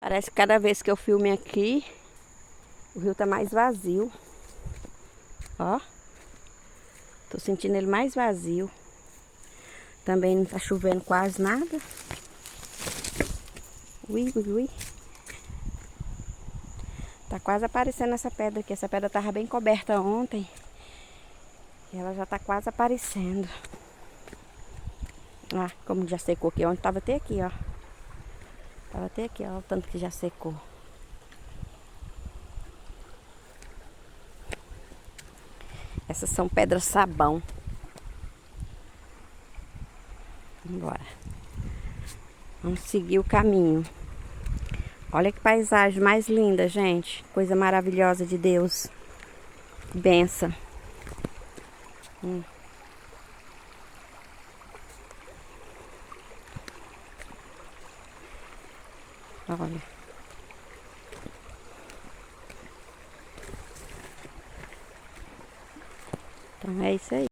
Parece que cada vez que eu filme aqui, o rio tá mais vazio. Ó. Tô sentindo ele mais vazio. Também não tá chovendo quase nada. Ui, ui, ui. Tá quase aparecendo essa pedra aqui. Essa pedra tava bem coberta ontem. E ela já tá quase aparecendo. Ah, como já secou aqui. Ontem tava até aqui, ó. Tava até aqui, ó. O tanto que já secou. Essas são pedras sabão. Vambora. Vamos seguir o caminho. Olha que paisagem mais linda, gente. Coisa maravilhosa de Deus. Benção. Olha. Então é isso aí.